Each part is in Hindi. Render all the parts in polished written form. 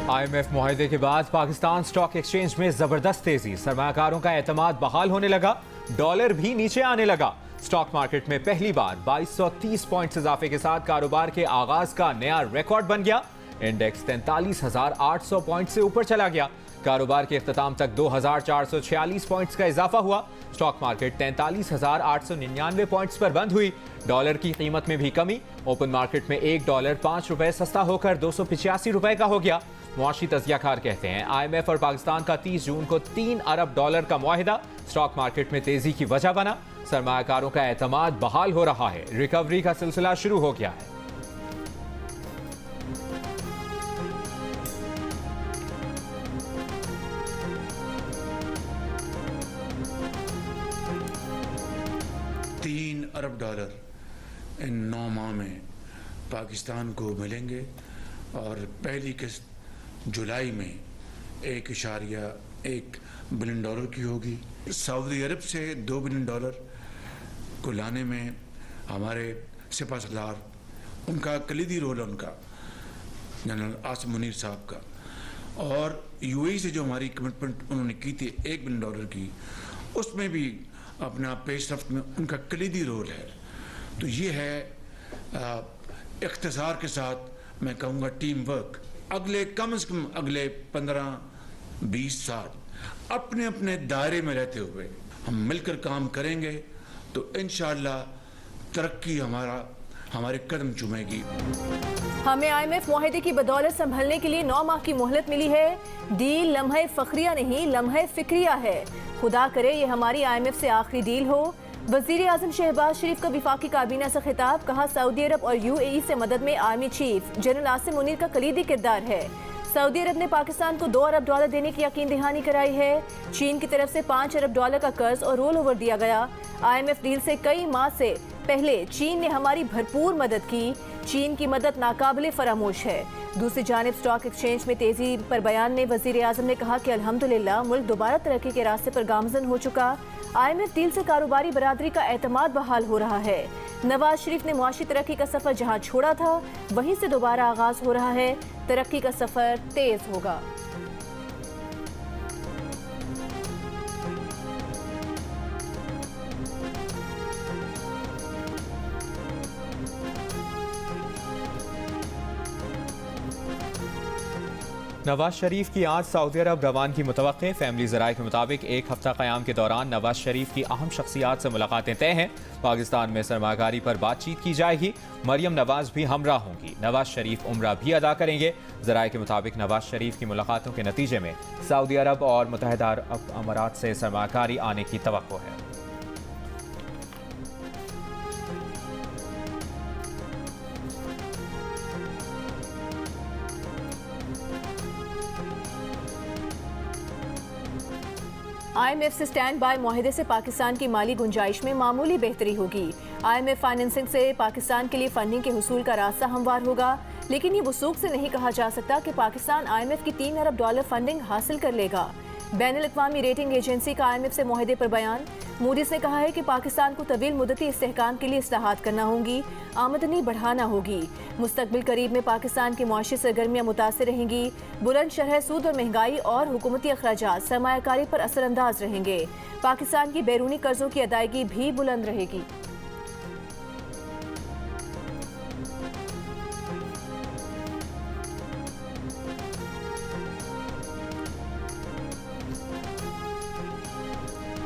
IMF मुआहदे के बाद पाकिस्तान स्टॉक एक्सचेंज में जबरदस्त तेजी, सरमायाकारों का एतमाद बहाल होने लगा, डॉलर भी नीचे आने लगा। स्टॉक मार्केट में पहली बार 2230 पॉइंट्स इजाफे के साथ कारोबार के आगाज का नया रिकॉर्ड बन गया। इंडेक्स 43,800 पॉइंट से ऊपर चला गया। कारोबार के इख्तिताम तक 2446 पॉइंट्स का इजाफा हुआ। स्टॉक मार्केट 43,899 पॉइंट्स पर बंद हुई। डॉलर की कीमत में भी कमी, ओपन मार्केट में $1 5 सस्ता होकर 285 रुपए का हो गया। मुआशी तजियाकार कहते हैं IMF और पाकिस्तान का 30 जून को $3 अरब का मुआहिदा स्टॉक मार्केट में तेजी की वजह बना। सरमायाकारों का एतमाद बहाल हो रहा है, रिकवरी का सिलसिला शुरू हो गया है। $3 अरब इन 9 माह में पाकिस्तान को मिलेंगे और पहली किस्त जुलाई में $1.1 बिलियन की होगी। सऊदी अरब से $2 बिलियन को लाने में हमारे सिपा सलार, उनका कलीदी रोल है, उनका जनरल आसिम मुनीर साहब का, और UAE से जो हमारी कमिटमेंट उन्होंने की थी $1 बिलियन की, उसमें भी अपना पेशरफ्त में उनका कलीदी रोल है। तो ये है इख्तिसार के साथ मैं कहूँगा टीम वर्क। अगले कम से कम अगले 15-20 साल अपने अपने दायरे में रहते हुए हम मिलकर काम करेंगे तो इंशाअल्लाह तरक्की हमारे कदम चूमेगी। हमें IMF मुआहदे की बदौलत संभलने के लिए 9 माह की मोहलत मिली है। डील लम्हे फखरिया नहीं, लम्हे फिक्रिया है। खुदा करे ये हमारी IMF से आखिरी डील हो। वजीर आजम शहबाज शरीफ का विफाकी काबीना से खिताब, कहा सऊदी अरब और UAE से मदद में army chief general Asim Munir का कलीदी किरदार है। सऊदी अरब ने पाकिस्तान को $2 अरब देने की यकीन दहानी कराई है। चीन की तरफ से $5 अरब का कर्ज और रोल ओवर दिया गया। IMF डील से कई माह से पहले चीन ने हमारी भरपूर मदद की। चीन की मदद नाकाबिले फरामोश है। दूसरी जानिब स्टॉक एक्सचेंज में तेजी पर बयान में वजीर आजम ने कहा कि अल्हम्दुलिल्लाह मुल्क दोबारा तरक्की के रास्ते पर गामजन हो चुका। IMF डील से कारोबारी बरादरी का एतमाद बहाल हो रहा है। नवाज शरीफ ने मुआशी तरक्की का सफर जहां छोड़ा था वहीं से दोबारा आगाज हो रहा है। तरक्की का सफर तेज होगा। नवाज शरीफ की आज सऊदी अरब रवानगी मुतवक्के। फैमिली ज़राए के मुताबिक 1 हफ्ता क़याम के दौरान नवाज शरीफ की अहम शख्सियात से मुलाकातें तय हैं। पाकिस्तान में सरमाकारी पर बातचीत की जाएगी। मरियम नवाज भी हमरा होंगी। नवाज शरीफ उम्रा भी अदा करेंगे। ज़राए के मुताबिक नवाज शरीफ की मुलाकातों के नतीजे में सऊदी अरब और मुत्तहिदा अरब अमारात से सरमाकारी आने की तवक्को है। IMF से स्टैंड बाय मुआहदे से पाकिस्तान की माली गुंजाइश में मामूली बेहतरी होगी। IMF फाइनेंसिंग से पाकिस्तान के लिए फंडिंग के हुसूल का रास्ता हमवार होगा, लेकिन ये वसूख से नहीं कहा जा सकता कि पाकिस्तान IMF की $3 अरब फंडिंग हासिल कर लेगा। बैनुल-अक़वामी रेटिंग एजेंसी का IMF से मुआहदे पर बयान। मूडीज ने कहा है कि पाकिस्तान को तवील मुद्दती इस्तेहकाम के लिए इस्लाहात करना होंगी, आमदनी बढ़ाना होगी। मुस्तकबिल करीब में पाकिस्तान की मुआशी सरगर्मियाँ मुतासिर रहेंगी। बुलंद शरह सूद और महंगाई और हुकूमती अखराजात सरमायाकारी पर असरअंदाज रहेंगे। पाकिस्तान की बैरूनी कर्जों की अदायगी भी बुलंद रहेगी।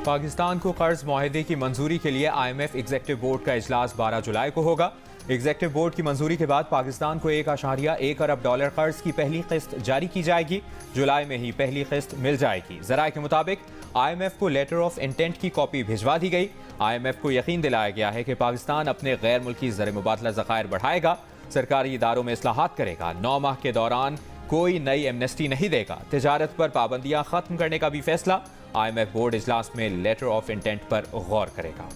पाकिस्तान को कर्ज मुआहदे की मंजूरी के लिए IMF एग्जीक्यूटिव बोर्ड का इजलास 12 जुलाई को होगा। एग्जीक्यूटिव बोर्ड की मंजूरी के बाद पाकिस्तान को $1.1 अरब कर्ज की पहली किस्त जारी की जाएगी। जुलाई में ही पहली किस्त मिल जाएगी। ज़राए के मुताबिक IMF को लेटर ऑफ इंटेंट की कॉपी भिजवा दी गई। IMF को यकीन दिलाया गया है कि पाकिस्तान अपने गैर मुल्की ज़र मुबादला ज़खायर बढ़ाएगा, सरकारी इदारों में इस्लाहात करेगा, 9 माह के दौरान कोई नई एमनेस्टी नहीं देगा, तिजारत पर पाबंदियां खत्म करने का भी फैसला। IMF बोर्ड इजलास में लेटर ऑफ इंटेंट पर गौर करेगा।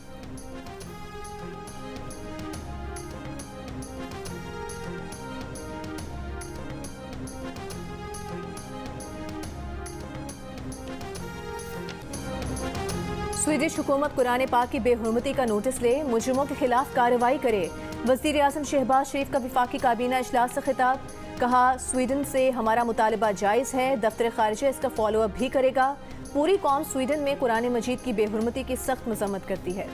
स्वीडिश हुकूमत कुरान पाक की बेहुरमती का नोटिस ले, मुजरिमों के खिलाफ कार्रवाई करे। वजीर आजम शहबाज शरीफ का विफाकी काबीना इजलास से खिताब। कहा स्वीडन से हमारा मुतालबा जायज़ है, दफ्तर खारिजा इसका फॉलो अप भी करेगा। पूरी कौम स्वीडन में कुरान मजीद की बेहुरमती की सख्त मजम्मत करती है।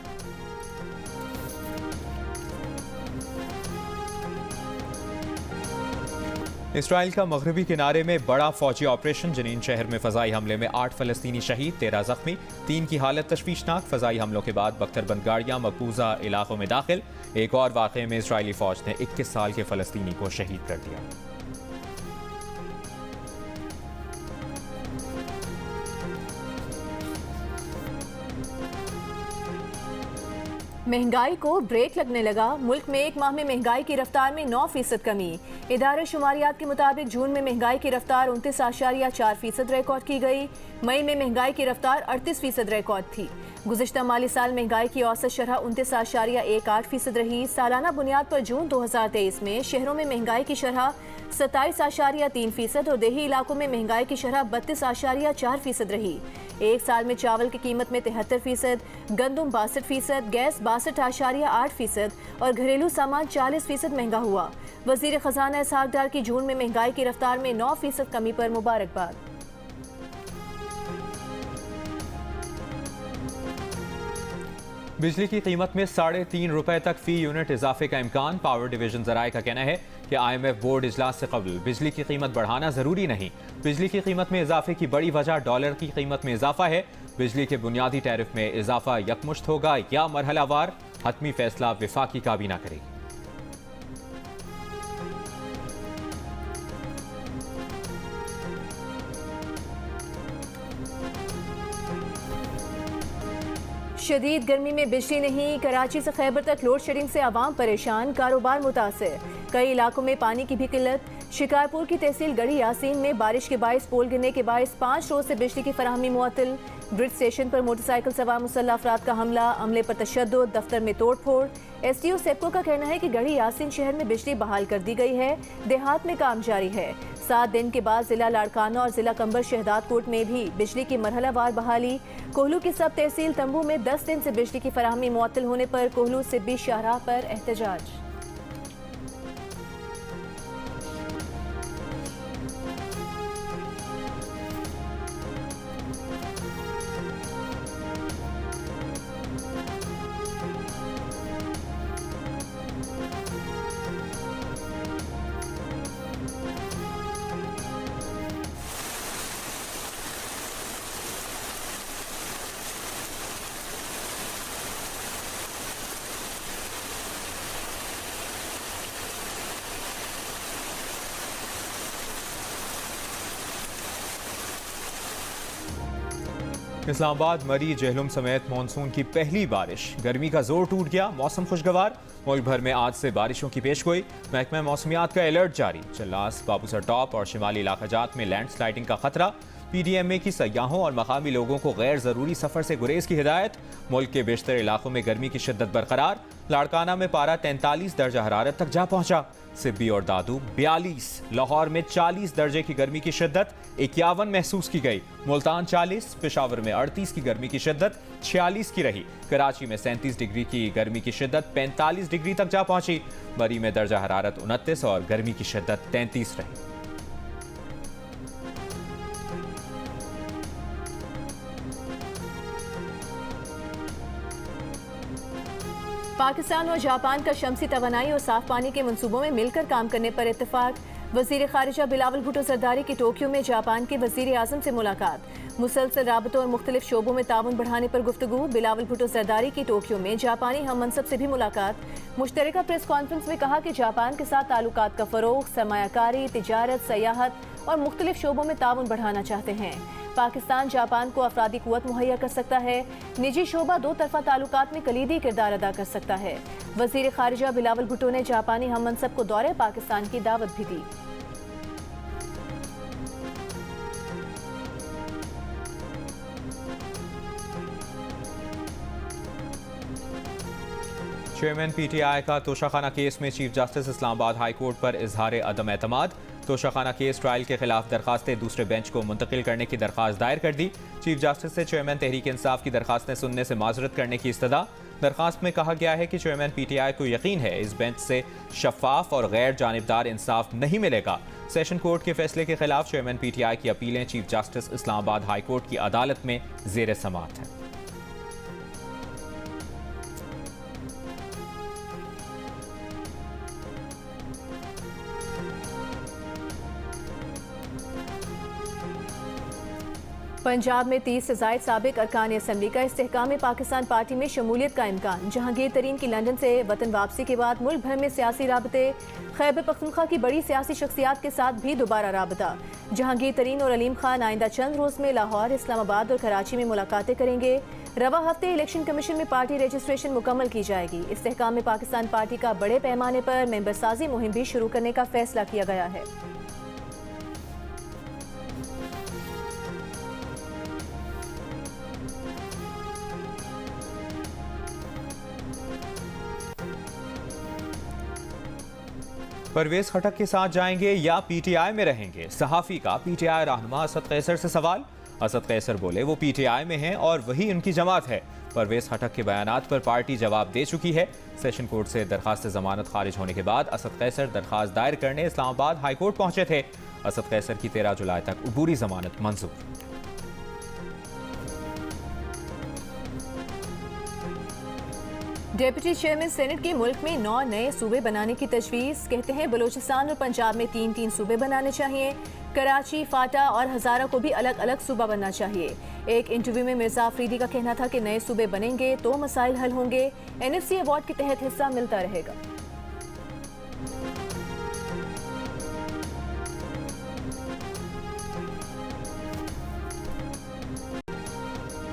इसराइल का मगरबी किनारे में बड़ा फौजी ऑपरेशन। जनीन शहर में फजाई हमले में 8 फलस्तीनी शहीद, 13 जख्मी, 3 की हालत तशवीशनाक। फजाई हमलों के बाद बख्तरबंद गाड़ियां मकबूजा इलाकों में दाखिल। एक और वाक़े में इसराइली फौज ने 21 साल के फलस्तीनी को शहीद कर दिया। महंगाई को ब्रेक लगने लगा। मुल्क में एक माह में महंगाई की रफ्तार में 9% कमी। इदारे शुमारियात के मुताबिक जून में महंगाई की रफ्तार 29.4% रिकॉर्ड की गई। मई में महंगाई की रफ्तार 38% रिकॉर्ड थी। गुज़िश्ता माली साल महंगाई की औसत शरह 29.18% रही। सालाना बुनियाद पर जून 2023 में शहरों में महंगाई की शरह 27.3% और देही इलाकों में महंगाई की शरह 32.4% रही। एक साल में चावल की कीमत में 73%, गंदम 62%, गैस 62.8% और घरेलू सामान 40% महंगा हुआ। वजीर खजाना इसहाक डार की जून में महंगाई की रफ्तार में 9% कमी पर मुबारकबाद। बिजली की कीमत में 3.5 रुपए तक फी यूनिट इजाफे का इम्कान। पावर डिवीजन जराये का कहना है कि IMF बोर्ड इजलास से कबल बिजली की कीमत बढ़ाना जरूरी नहीं। बिजली की कीमत में इजाफे की बड़ी वजह डॉलर की कीमत में इजाफा है। बिजली के बुनियादी टैरिफ में इजाफा यकमुश्त होगा या मरहलावार, हतमी फैसला विफाकी काबीना करेगी। शदीद गर्मी में बिजली नहीं। कराची से खैबर तक लोड शेडिंग से आवाम परेशान, कारोबार मुतासिर। कई इलाकों में पानी की भी किल्लत। शिकारपुर की तहसील गढ़ी यासीन में बारिश के बायस पोल गिरने के बायस 5 रोज से बिजली की फराहमी मुअत्तल। ब्रिज स्टेशन पर मोटरसाइकिल सवार मुसल्लह अफराद का हमला, अमले पर तशद्दुद, दफ्तर में तोड़ फोड़। SDO सेप्को का कहना है कि गढ़ी यासीन शहर में बिजली बहाल कर दी गई है, देहात में काम जारी है। 7 दिन के बाद जिला लाड़काना और जिला कंबर शहदादकोट में भी बिजली की मरहलावार बहाली। कोहलू की सब तहसील तंबू में 10 दिन से बिजली की फराहमी मुअत्तल होने पर कोहलू सिब्बी शाहराह पर एहतजाज। इस्लामाबाद, मरी, जहलुम समेत मानसून की पहली बारिश। गर्मी का जोर टूट गया, मौसम खुशगवार। मुल्क भर में आज से बारिशों की पेशगोई। महकमा मौसमियात का अलर्ट जारी। चल्लास, बाबूसर टॉप और शिमाली इलाकाजात में लैंडस्लाइडिंग का खतरा। PDMA की सयाहों और मकामी लोगों को गैर जरूरी सफर से गुरेज की हिदायत। मुल्क के बेशतर इलाकों में गर्मी की शिद्दत बरकरार। लाड़काना में पारा 43 दर्जा हरारत तक जा पहुंचा। सिब्बी और दादू 42। लाहौर में 40 दर्जे की गर्मी की शिद्दत 51 महसूस की गई। मुल्तान 40, पेशावर में 38 की गर्मी की शिद्दत 46 की रही। कराची में 37 डिग्री की गर्मी की शिद्दत 45 डिग्री तक जा पहुंची। मरी में दर्जा हरारत 29 और गर्मी की शिद्दत 33 रही। पाकिस्तान और जापान का शमसी तवानाई और साफ पानी के मंसूबों में मिलकर काम करने पर इत्तेफाक। वजीर खारिजा बिलावल भुट्टो जरदारी की टोक्यो में जापान के वजीर आजम से मुलाकात। मुसलसल राबतों और मुख्तलिफ शोबों में ताउन बढ़ाने पर गुफ्तगू। बिलावल भुट्टो जरदारी की टोक्यो में जापानी हम मनसब से भी मुलाकात। मुश्तरका प्रेस कॉन्फ्रेंस में कहा कि जापान के साथ ताल्लुकात का फरोग, सरमायाकारी, तिजारत, सयाहत और मुख्तलिफ शोबों में ताउन बढ़ाना चाहते हैं। पाकिस्तान जापान को अफरादी कुव्वत मुहैया कर सकता है। निजी शोबा दो तरफा ताल्लुकात में कलीदी किरदार अदा कर सकता है। वजीर खारिजा बिलावल भुट्टो ने जापानी हम मनसब को दौरे पाकिस्तान की दावत भी दी। चेयरमैन PTI का तोशाखाना केस में chief justice Islamabad high court पर इजहार अदम एतमाद। तोशाखाना केस ट्रायल के खिलाफ दरखास्तें दूसरे बेंच को मुंतकिल करने की दरखास्त दायर कर दी। चीफ जस्टिस से चेयरमैन तहरीक इंसाफ की दरखास्तें सुनने से माजरत करने की इस्तदा। दरखास्त में कहा गया है कि चेयरमैन पीटीआई को यकीन है इस बेंच से शफाफ और गैर जानिबदार इंसाफ नहीं मिलेगा। सेशन कोर्ट के फैसले के खिलाफ चेयरमैन पीटीआई की अपीलें chief justice Islamabad high court की अदालत में जेर समाअत हैं। पंजाब में 30 से ज़ायद साबिक अरकान असम्बली का इस्तेहकाम पाकिस्तान पार्टी में शमूलियत का इम्कान। जहांगीर तरीन की लंदन से वतन वापसी के बाद मुल्क भर में सियासी राबते। खैबर पख्तूनख्वा की बड़ी सियासी शख्सियात के साथ भी दोबारा राबता। जहांगीर तरीन और अलीम खान आइंदा चंद रोज़ में लाहौर, इस्लामाबाद और कराची में मुलाकातें करेंगे। रवा हफ्ते इलेक्शन कमीशन में पार्टी रजिस्ट्रेशन मुकम्मल की जाएगी। इस्तेहकाम पाकिस्तान पार्टी का बड़े पैमाने पर मेंबर साजी मुहिम भी शुरू करने का फैसला किया गया है। परवेज खटक के साथ जाएंगे या पीटीआई में रहेंगे? सहाफी का पीटीआई रहनुमा असद कैसर से सवाल। असद कैसर बोले वो पीटीआई में हैं और वही उनकी जमात है। परवेज खटक के बयानात पर पार्टी जवाब दे चुकी है। सेशन कोर्ट से दरखास्त जमानत खारिज होने के बाद असद कैसर दरखास्त दायर करने इस्लामाबाद हाई कोर्ट पहुंचे थे। असद कैसर की 13 जुलाई तक अबूरी जमानत मंजूर। डेप्यूटी चेयरमैन सेनेट के मुल्क में 9 नए सूबे बनाने की तजवीज़। कहते हैं बलूचिस्तान और पंजाब में 3-3 सूबे बनाने चाहिए। कराची, फाटा और हज़ारा को भी अलग अलग सूबा बनना चाहिए। एक इंटरव्यू में मिर्जा अफरीदी का कहना था कि नए सूबे बनेंगे तो मसाइल हल होंगे। एनएफसी अवार्ड के तहत हिस्सा मिलता रहेगा।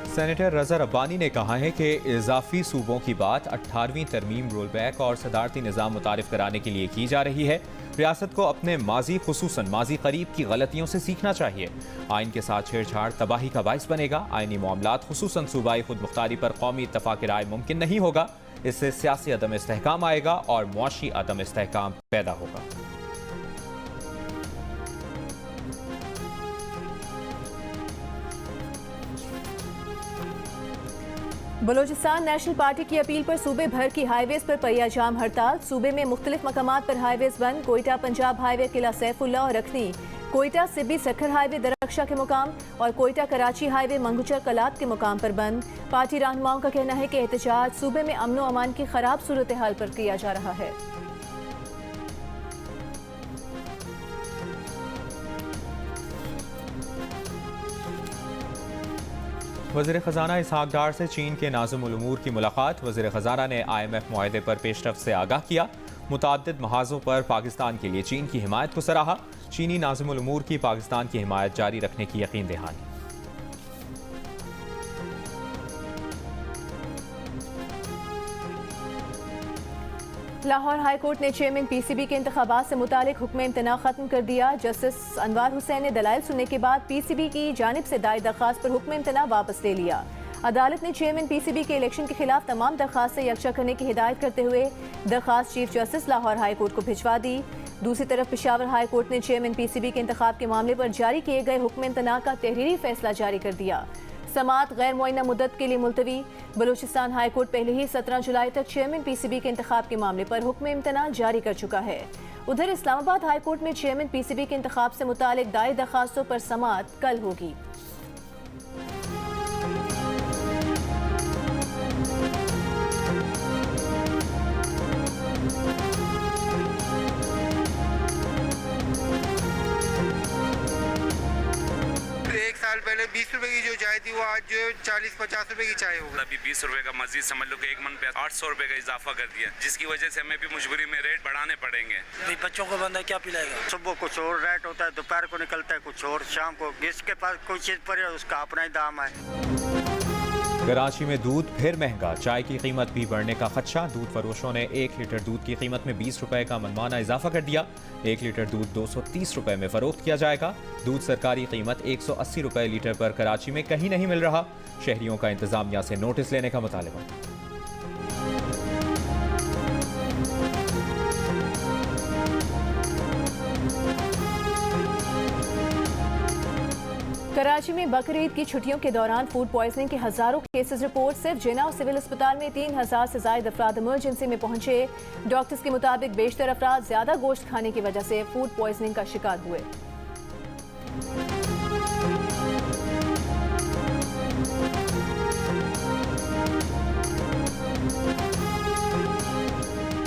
सेनेटर रज़ा रब्बानी ने कहा है कि इजाफी सूबों की बात 18वीं तरमीम रोल बैक और सदारती निज़ाम मुतारिफ कराने के लिए की जा रही है। रियासत को अपने माजी खुसूसन माजी करीब की गलतियों से सीखना चाहिए। आइन के साथ छेड़छाड़ तबाही का बाइस बनेगा। आइनी मामलात खुसूसन सूबाई खुद मुख्तारी पर कौमी इत्तफाक राय मुमकिन नहीं होगा। इससे सियासी अदम इस्तेहकाम आएगा और मुआशी अदम इस्तेहकाम पैदा होगा। बलूचिस्तान नेशनल पार्टी की अपील पर सूबे भर की हाईवेज पर पहिया जाम हड़ताल। सूबे में मुख्तलिफ मकामात पर हाईवेज बंद। कोयटा पंजाब हाईवे किला सैफुल्ला और रखनी, कोयटा सिब्बी सखर हाईवे दरख्शा के मुकाम और कोयटा कराची हाईवे मंगुचर कलात के मुकाम पर बंद। पार्टी रहनुमाओं का कहना है कि एहतजाज सूबे में अमन व अमान की खराब सूरत हाल पर किया जा रहा है। वज़ीर ख़ज़ाना इसहाक डार से चीन के नाज़िमुल उमूर की मुलाकात। वज़ीर ख़ज़ाना ने IMF मुआहदे पर पेशरफ्त से आगाह किया। मुताद्दिद महाज़ों पर पाकिस्तान के लिए चीन की हिमायत को सराहा। चीनी नाज़िमुल उमूर की पाकिस्तान की हिमायत जारी रखने की यकीन दहानी। लाहौर हाई कोर्ट ने चेयरमैन PCB के इंतखाबात से मुतालिक हुक्म इम्तना खत्म कर दिया। जस्टिस अनवार हुसैन ने दलाइल सुनने के बाद PCB की जानिब से दायर दरखास्त पर हुक्म इम्तना वापस ले लिया। अदालत ने चेयरमैन PCB के इलेक्शन के खिलाफ तमाम दरखास्तें यकजा करने की हिदायत करते हुए दरखास्त chief justice Lahore high court को भिजवा दी। दूसरी तरफ पेशावर हाई कोर्ट ने चेयरमैन PCB के इंतखाब के मामले पर जारी किए गए हुक्म इम्तना का तहरीरी फैसला जारी कर दिया। समाअत गैर मुअय्यना मुद्दत के लिए मुलतवी। बलूचिस्तान हाई कोर्ट पहले ही 17 जुलाई तक चेयरमैन PCB के इंतखाब के मामले पर हुक्म इम्तना जारी कर चुका है। उधर इस्लामाबाद हाई कोर्ट में चेयरमैन PCB के इंतखाब से मुतालिक दायर दरखास्तों पर समाअत कल होगी। साल पहले 20 रुपए की जो चाय थी वो आज जो 40-50 रुपए की चाय होगी। अभी 20 रुपए का मजीद समझ लो कि एक मन पे 800 रुपए का इजाफा कर दिया, जिसकी वजह से हमें भी मजबूरी में रेट बढ़ाने पड़ेंगे। भाई बच्चों को बंदा क्या पिलाएगा? सुबह कुछ और रेट होता है, दोपहर को निकलता है कुछ और, शाम को जिसके पास कोई चीज पड़े उसका अपना ही दाम है। कराची में दूध फिर महंगा। चाय की कीमत भी बढ़ने का खदशा। दूध फरोशों ने 1 लीटर दूध की कीमत में 20 रुपए का मनमाना इजाफा कर दिया। 1 लीटर दूध 230 रुपए में फरोख्त किया जाएगा। दूध सरकारी कीमत 180 रुपए लीटर पर कराची में कहीं नहीं मिल रहा। शहरियों का इंतजामिया से नोटिस लेने का मुतालबा। कराची में बकरीद की छुट्टियों के दौरान फूड पॉइजनिंग के हजारों केसेस रिपोर्ट। सिर्फ जिन्ना सिविल अस्पताल में 3000 से ज्यादा अफराद इमरजेंसी में पहुंचे। डॉक्टर्स के मुताबिक बेशतर अफराद ज्यादा गोश्त खाने की वजह से फूड पॉइजनिंग का शिकार हुए।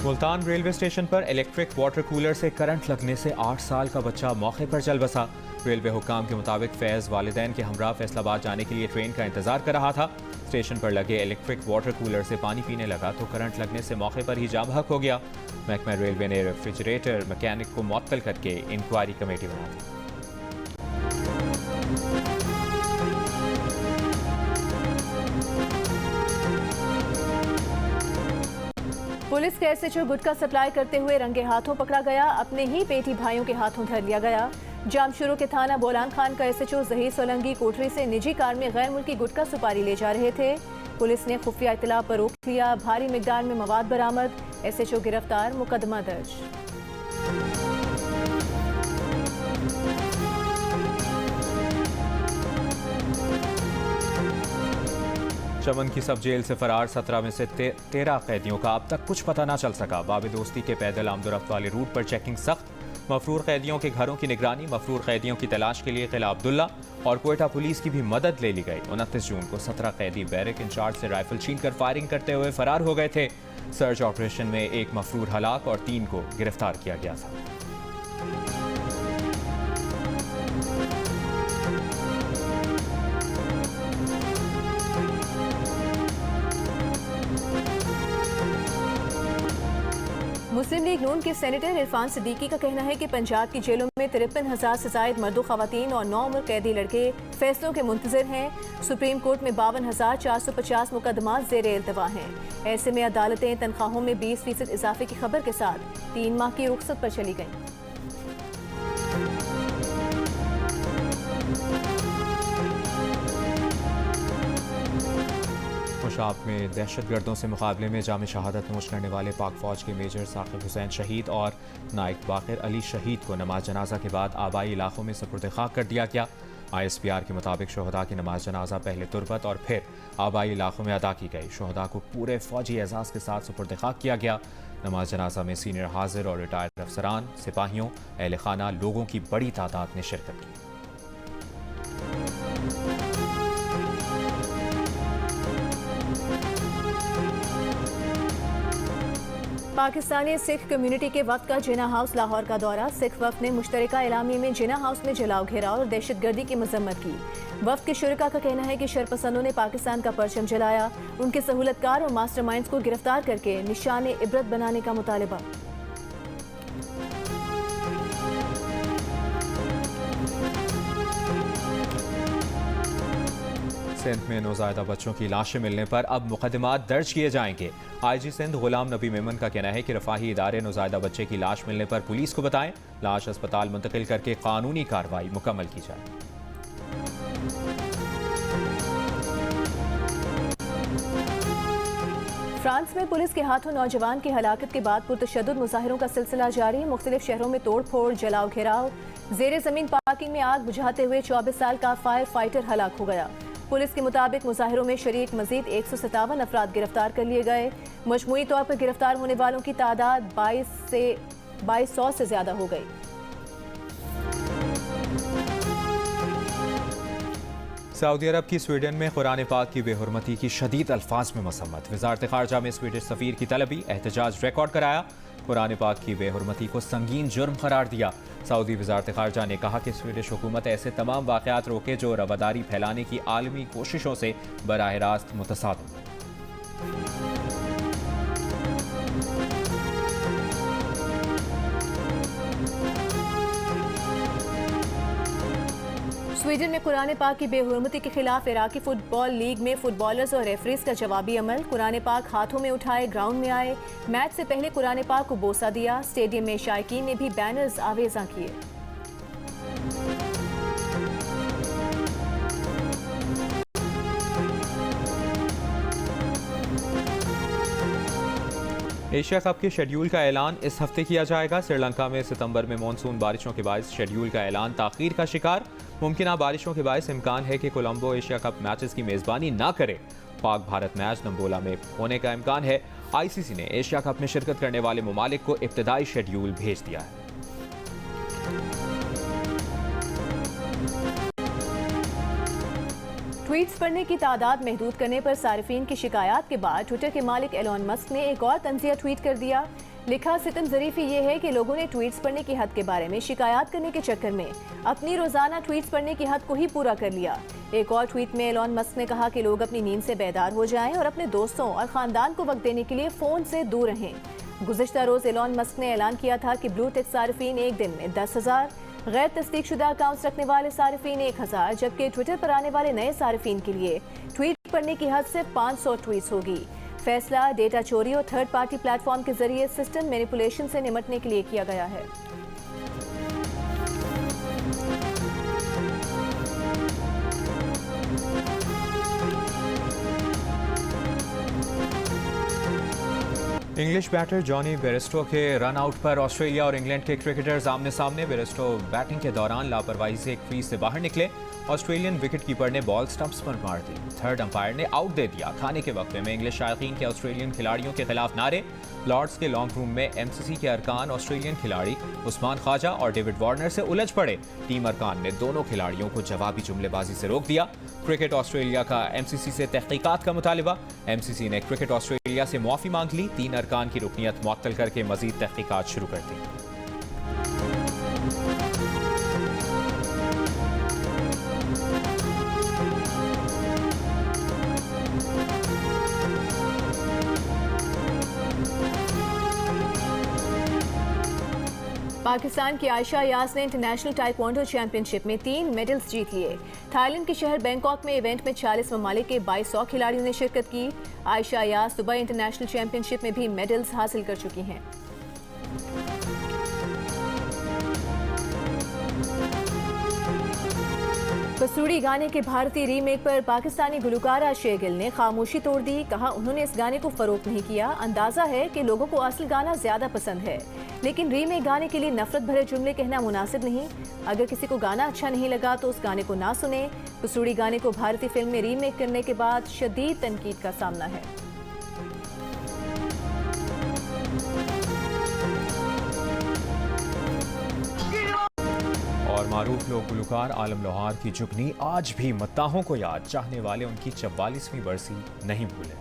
मुल्तान रेलवे स्टेशन पर इलेक्ट्रिक वाटर कूलर से करंट लगने से 8 साल का बच्चा मौके पर चल बसा। रेलवे हुक्काम के मुताबिक फैज़ वालिदैन के हमरा फैसलाबाद जाने के लिए ट्रेन का इंतजार कर रहा था। स्टेशन पर लगे इलेक्ट्रिक वाटर कूलर से पानी पीने लगा तो करंट लगने से मौके पर ही जाम बहक हो गया। महकमा रेलवे ने रेफ्रिजरेटर मैकेनिक को मुअत्तल करके इंक्वायरी कमेटी बना दी। पुलिस के एसएचओ गुटखा सप्लाई करते हुए रंगे हाथों पकड़ा गया। अपने ही बेटी भाइयों के हाथों धर लिया गया। जामशुरू के थाना बोलान खान का एसएचओ जहीर सोलंगी कोठरी से निजी कार में गैर मुल्की गुटखा सुपारी ले जा रहे थे। पुलिस ने खुफिया इत्तला पर रोक लिया। भारी मिकदार में मवाद बरामद। एसएचओ गिरफ्तार। मुकदमा दर्ज। चमन की सब जेल से फरार 17 में से 13 कैदियों का अब तक कुछ पता न चल सका। बाबे दोस्ती के पैदल आमदोरफ्त वाले रूट पर चेकिंग सख्त। मफरूर कैदियों के घरों की निगरानी। मफरूर कैदियों की तलाश के लिए किला अब्दुल्ला और कोयटा पुलिस की भी मदद ले ली गई। 29 जून को 17 कैदी बैरक इंचार्ज से राइफल छीनकर फायरिंग करते हुए फरार हो गए थे। सर्च ऑपरेशन में एक मफरूर हलाक और 3 को गिरफ्तार किया गया था। मुस्लिम लीग नून के सेनेटर इरफान सिद्दीकी का कहना है कि पंजाब की जेलों में 53,000 से जायद मर्दों खवातीन और 9 उम्र कैदी लड़के फैसलों के मुंतजर हैं। सुप्रीम कोर्ट में 52,450 मुकदमात ज़ेरे इल्तवा हैं। ऐसे में अदालतें तनख्वाहों में 20% इजाफे की खबर के साथ 3 माह की रुख्सत पर चली गईं। खुशाब में दहशतगर्दों से मुकाबले में जाम शहादत नोश करने वाले पाक फौज के मेजर साकिब हुसैन शहीद और नाइक बाकिर अली शहीद को नमाज जनाजा के बाद आबाई इलाकों में सुपुर्द खाक कर दिया गया। ISPR के मुताबिक शोहदा की नमाज जनाजा पहले तुरबत और फिर आबाई इलाकों में अदा की गई। शोहदा को पूरे फौजी एजाज़ के साथ सुपुर्द खाक किया गया। नमाज जनाजा में सीनियर हाजिर और रिटायर्ड अफसरान, सिपाहियों, अहल खाना लोगों की बड़ी तादाद ने शिरकत की। पाकिस्तानी सिख कम्युनिटी के वक्त का जिना हाउस लाहौर का दौरा। सिख वक्त ने मुश्तरका एलामी में जिना हाउस में जलाओ घेराव और दहशतगर्दी की मजम्मत की। वक्त के शुरका का कहना है कि शरपसंदों ने पाकिस्तान का परचम जलाया। उनके सहूलतकार और मास्टरमाइंड्स को गिरफ्तार करके निशान इबरत बनाने का मुतालबा। सिंध में नौज़ायदा बच्चों की लाशें मिलने पर अब मुकदमात दर्ज किए जाएंगे। IG सिंध गुलाम नबी मेमन का कहना है कि रफाही इदारे नौज़ायदा बच्चे की लाश मिलने पर पुलिस को बताएं। लाश अस्पताल मुंतकिल करके कानूनी कार्रवाई मुकम्मल की जाए। फ्रांस में पुलिस के हाथों नौजवान की हलाकत के बाद पुरतशद्दुद मुजाहिरों का सिलसिला जारी। मुख्तलिफ शहरों में तोड़ फोड़, जलाओ घेराव। जेर जमीन पार्किंग में आग बुझाते हुए 24 साल का फायर फाइटर हलाक हो गया। पुलिस के मुताबिक मुजाहिरों में शरीक मजीद 157 अफराद गिरफ्तार कर लिए गए। मजमूई तौर पर गिरफ्तार होने वालों की तादाद 2200 से ज्यादा हो गई। सऊदी अरब की स्वीडन में कुरान पाक की बेहुरमती की शदीद अल्फाज में मसम्मत। वजारत खारजा में स्वीडिश सफीर की तलबी, एहतजाज रिकॉर्ड कराया। कुरान पाक की बेहुरमती को संगीन जुर्म करार दिया। सऊदी वजारत खारजा ने कहा कि स्वीडिश हुकूमत ऐसे तमाम वाक़यात रोके जो रवादारी फैलाने की आलमी कोशिशों से बराह रास्त मुतसादिम हैं। स्वीडन में कुरान पाक की बेहुरमती के खिलाफ इराकी फुटबॉल लीग में फुटबॉलर्स और रेफरीज का जवाबी अमल। कुरान पाक हाथों में उठाए ग्राउंड में आए। मैच से पहले कुरान पाक को बोसा दिया। स्टेडियम में शायकीन ने भी बैनर्स आवेजा किए। एशिया कप के शेड्यूल का ऐलान इस हफ्ते किया जाएगा। श्रीलंका में सितंबर में मानसून बारिशों के बायस शेड्यूल का ऐलान ताखीर का शिकार। मुमकिन बारिशों के बायस इम्कान है कि कोलंबो एशिया कप मैचेस की मेजबानी ना करे। पाक भारत मैच नंबोला में होने का इम्कान है। आईसीसी ने एशिया कप में शिरकत करने वाले ममालिक को इब्तदाई शेड्यूल भेज दिया है। ट्वीट्स पढ़ने की तादाद महदूद करने पर सारिफीन की शिकायत के बाद ट्विटर के मालिक एलॉन मस्क ने एक और तंजिया ट्वीट कर दिया। लिखा, सितम ज़रीफ़ी ये है कि लोगों ने ट्वीट्स पढ़ने की हद के बारे में शिकायत करने के चक्कर में अपनी रोजाना ट्वीट्स पढ़ने की हद को ही पूरा कर लिया। एक और ट्वीट में एलॉन मस्क ने कहा कि लोग अपनी नींद से बेदार हो जाएं और अपने दोस्तों और खानदान को वक्त देने के लिए फ़ोन से दूर रहें। गुज़िश्ता रोज़ एलॉन मस्क ने ऐलान किया था कि ब्लू टिक सारिफीन एक दिन में 10,000, गैर तस्दीक शुदा अकाउंट्स रखने वाले सारिफीन 1,000, जबकि ट्विटर पर आने वाले नए सारिफीन के लिए ट्वीट पढ़ने की हद सिर्फ 500 ट्वीट्स होगी। फैसला डेटा चोरी और थर्ड पार्टी प्लेटफॉर्म के जरिए सिस्टम मैनिपुलेशन से निपटने के लिए किया गया है। इंग्लिश बैटर जॉनी बेयरस्टो के रन आउट पर ऑस्ट्रेलिया और इंग्लैंड के क्रिकेटर्स आमने सामने। बेयरस्टो बैटिंग के दौरान लापरवाही से एक क्रीज से बाहर निकले। ऑस्ट्रेलियन विकेटकीपर ने बॉल स्टंप्स पर मार दी। थर्ड अंपायर ने आउट दे दिया। खाने के वक्फे में इंग्लिश शायकीन के ऑस्ट्रेलियन खिलाड़ियों के खिलाफ नारे। लॉर्ड्स के लॉन्ग रूम में एमसीसी के अरकान ऑस्ट्रेलियन खिलाड़ी उस्मान ख्वाजा और डेविड वार्नर से उलझ पड़े। टीम अरकान ने दोनों खिलाड़ियों को जवाबी जुमलेबाजी से रोक दिया। क्रिकेट ऑस्ट्रेलिया का एमसीसी से तहकीकात का मुतालिबा। एमसीसी ने क्रिकेट ऑस्ट्रेलिया से मुआफी मांग ली। 3 अरकान की रुकनियत मुअत्तल करके मजीद तहकीकात शुरू कर दी। पाकिस्तान की आयशा यास ने इंटरनेशनल ताइक्वांडो चैंपियनशिप में 3 मेडल्स जीत लिए। थाईलैंड के शहर बैंकॉक में इवेंट में 40 ममालिक के 2200 खिलाड़ियों ने शिरकत की। आयशा यास दुबई इंटरनेशनल चैंपियनशिप में भी मेडल्स हासिल कर चुकी हैं। पसूड़ी गाने के भारतीय रीमेक पर पाकिस्तानी गुलकारा शेगिल ने खामोशी तोड़ दी। कहा, उन्होंने इस गाने को फरोख्त नहीं किया। अंदाजा है कि लोगों को असल गाना ज्यादा पसंद है, लेकिन रीमेक गाने के लिए नफरत भरे जुमले कहना मुनासिब नहीं। अगर किसी को गाना अच्छा नहीं लगा तो उस गाने को ना सुने। पसूड़ी गाने को भारतीय फिल्म में रीमेक करने के बाद शदीद तनकीद का सामना है। और मारूफ लोक गुलकार आलम लोहार की जुगनी आज भी मद्दाहों को याद। चाहने वाले उनकी 44वीं बरसी नहीं भूले।